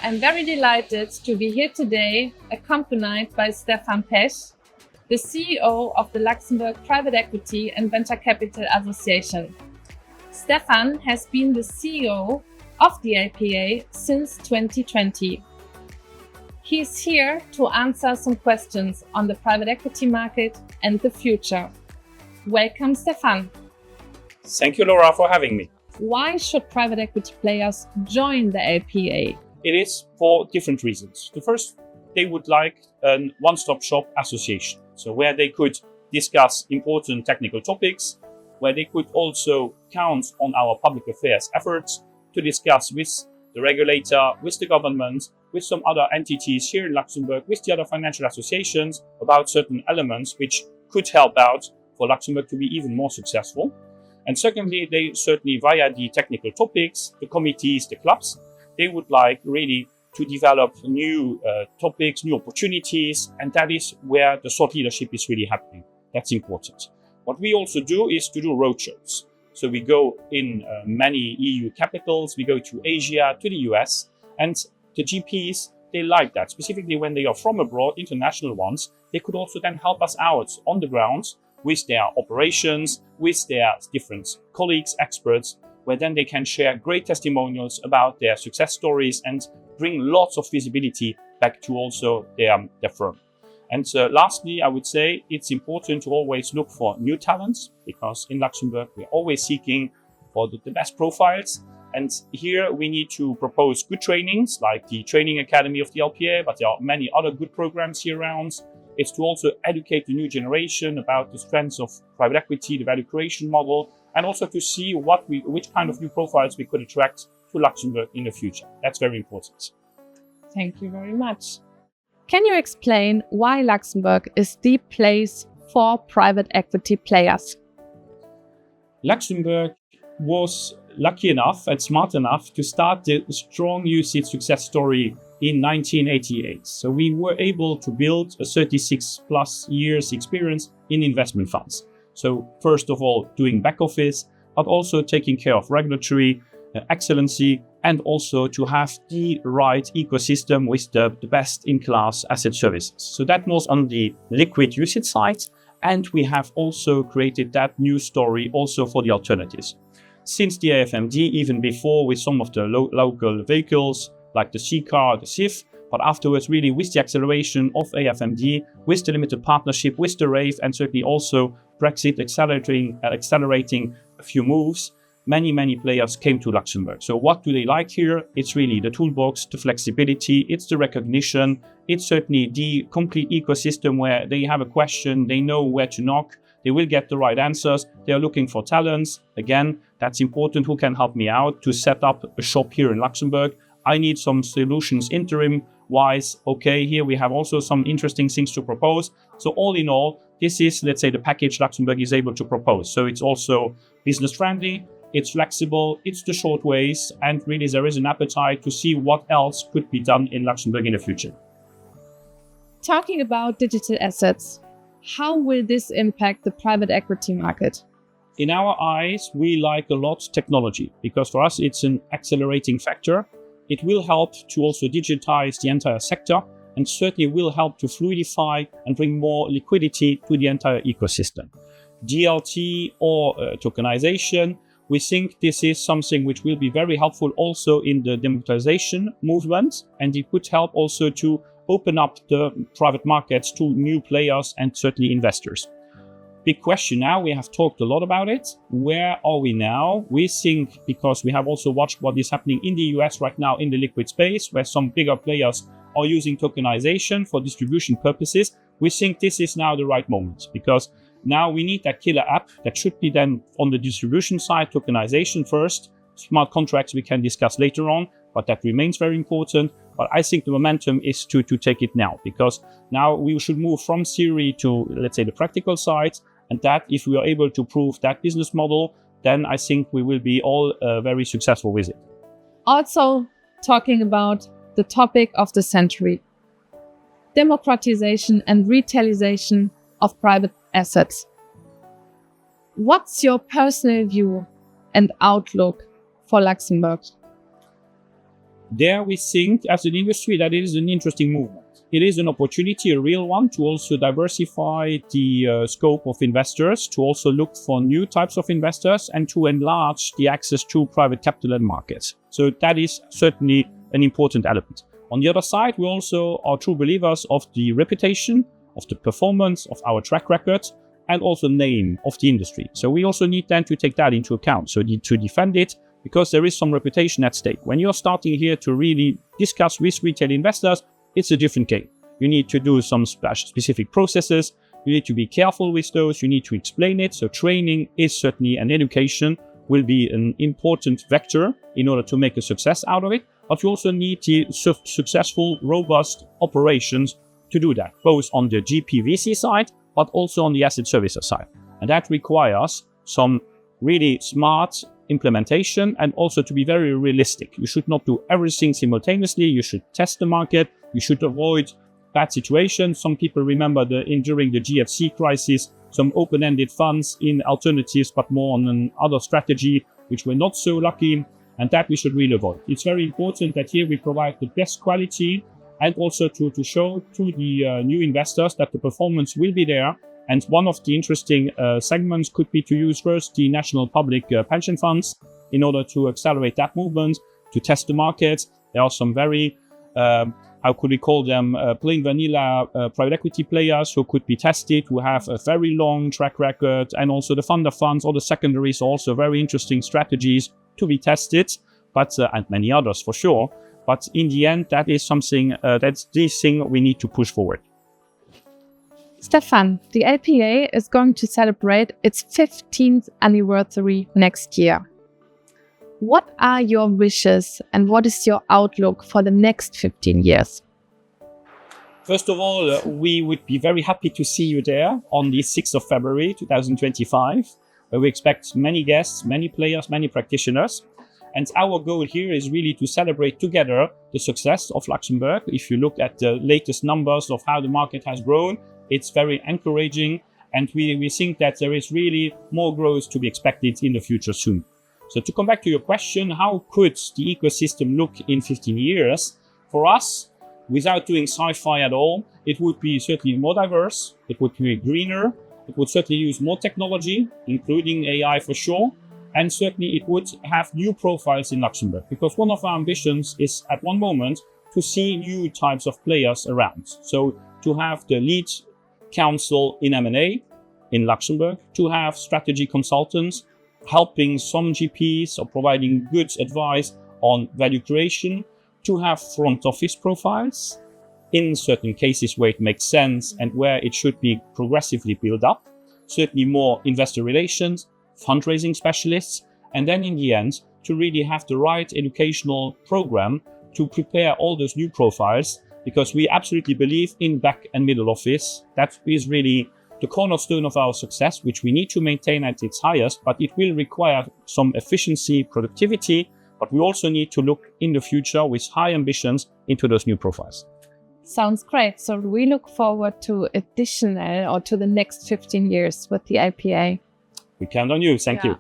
I'm very delighted to be here today, accompanied by Stephane Pesch, the CEO of the Luxembourg Private Equity and Venture Capital Association. Stephane has been the CEO of the LPEA since 2020. He is here to answer some questions on the private equity market and the future. Welcome, Stephane. Thank you, Laura, for having me. Why should private equity players join the LPEA? It is for different reasons. The first, they would like a one-stop shop association. So where they could discuss important technical topics, where they could also count on our public affairs efforts to discuss with the regulator, with the government, with some other entities here in Luxembourg, with the other financial associations about certain elements which could help out for Luxembourg to be even more successful. And secondly, they certainly, via the technical topics, the committees, the clubs, they would like really to develop new topics, new opportunities, and that is where the thought leadership is really happening. That's important. What we also do is to do roadshows. So we go in many EU capitals, we go to Asia, to the US, and the GPs, they like that. Specifically when they are from abroad, international ones, they could also then help us out on the ground with their operations, with their different colleagues, experts, where then they can share great testimonials about their success stories and bring lots of visibility back to also their firm. And lastly, I would say it's important to always look for new talents, because in Luxembourg, we're always seeking for the best profiles. And here we need to propose good trainings, like the Training Academy of the LPEA, but there are many other good programs here around. It's to also educate the new generation about the strengths of private equity, the value creation model, and also to see which kind of new profiles we could attract to Luxembourg in the future. That's very important. Thank you very much. Can you explain why Luxembourg is the place for private equity players? Luxembourg was lucky enough and smart enough to start the strong UCITS success story in 1988. So we were able to build a 36 plus years experience in investment funds. So first of all, doing back office, but also taking care of regulatory excellency, and also to have the right ecosystem with the best in class asset services. So that was on the liquid UCITS side. And we have also created that new story also for the alternatives. Since the AFMD, even before with some of the local vehicles, like the C-Car, the CIF, but afterwards really with the acceleration of AFMD, with the limited partnership, with the RAVE, and certainly also Brexit accelerating a few moves, many players came to Luxembourg. So what do they like here? It's really the toolbox, the flexibility, it's the recognition, it's certainly the complete ecosystem where they have a question, they know where to knock, they will get the right answers, they are looking for talents. Again, that's important. Who can help me out to set up a shop here in Luxembourg? I need some solutions interim-wise. Okay, here we have also some interesting things to propose. So all in all, this is, let's say, the package Luxembourg is able to propose. So it's also business-friendly, it's flexible, it's the short ways, and really there is an appetite to see what else could be done in Luxembourg in the future. Talking about digital assets, how will this impact the private equity market? In our eyes, we like a lot technology, because for us it's an accelerating factor. It will help to also digitize the entire sector, and certainly will help to fluidify and bring more liquidity to the entire ecosystem. DLT or tokenization, we think this is something which will be very helpful also in the democratization movement, and it would help also to open up the private markets to new players and certainly investors. Big question now, we have talked a lot about it. Where are we now? We think, because we have also watched what is happening in the US right now in the liquid space, where some bigger players are using tokenization for distribution purposes, we think this is now the right moment, because now we need that killer app that should be then on the distribution side, tokenization first. Smart contracts we can discuss later on, but that remains very important. But I think the momentum is to take it now, because now we should move from theory to, let's say, the practical side. And that if we are able to prove that business model, then I think we will be all very successful with it. Also talking about the topic of the century, democratization and retailization of private assets. What's your personal view and outlook for Luxembourg? there we think as an industry that it is an interesting movement. It is an opportunity, a real one, to also diversify the scope of investors, to also look for new types of investors and to enlarge the access to private capital and markets. So that is certainly an important element. On the other side, we also are true believers of the reputation, of the performance, of our track record, and also name of the industry. So we also need then to take that into account. So need to defend it, because there is some reputation at stake. When you're starting here to really discuss with retail investors, it's a different game. You need to do some specific processes. You need to be careful with those. You need to explain it. So training is certainly, and education will be an important vector in order to make a success out of it. But you also need the successful, robust operations to do that, both on the GPVC side, but also on the asset servicer side. And that requires some really smart implementation and also to be very realistic. You should not do everything simultaneously. You should test the market. You should avoid bad situations. Some people remember during the GFC crisis, some open-ended funds in alternatives, but more on another strategy, which were not so lucky. And that we should really avoid. It's very important that here we provide the best quality and also to show to the new investors that the performance will be there. And one of the interesting segments could be to use first the national public pension funds in order to accelerate that movement, to test the market. There are some very, how could we call them, plain vanilla private equity players who could be tested, who have a very long track record, and also the fund of funds or the secondaries, also very interesting strategies to be tested, but and many others for sure. But in the end, that is something, that's the thing we need to push forward. Stephane, the LPEA is going to celebrate its 15th anniversary next year. What are your wishes and what is your outlook for the next 15 years? First of all, we would be very happy to see you there on the 6th of February 2025, where we expect many guests, many players, many practitioners. And our goal here is really to celebrate together the success of Luxembourg. If you look at the latest numbers of how the market has grown, it's very encouraging. And we think that there is really more growth to be expected in the future soon. So to come back to your question, how could the ecosystem look in 15 years? For us, without doing sci-fi at all, it would be certainly more diverse. It would be greener. It would certainly use more technology, including AI for sure. And certainly it would have new profiles in Luxembourg, because one of our ambitions is at one moment to see new types of players around. So to have the lead counsel in M&A in Luxembourg, to have strategy consultants helping some GPs or providing good advice on value creation, to have front office profiles in certain cases where it makes sense and where it should be progressively built up, certainly more investor relations, fundraising specialists, and then in the end, to really have the right educational program to prepare all those new profiles, because we absolutely believe in back and middle office. That is really the cornerstone of our success, which we need to maintain at its highest, but it will require some efficiency, productivity, but we also need to look in the future with high ambitions into those new profiles. Sounds great. So we look forward to additional or to the next 15 years with the LPEA. We count on you. Thank you.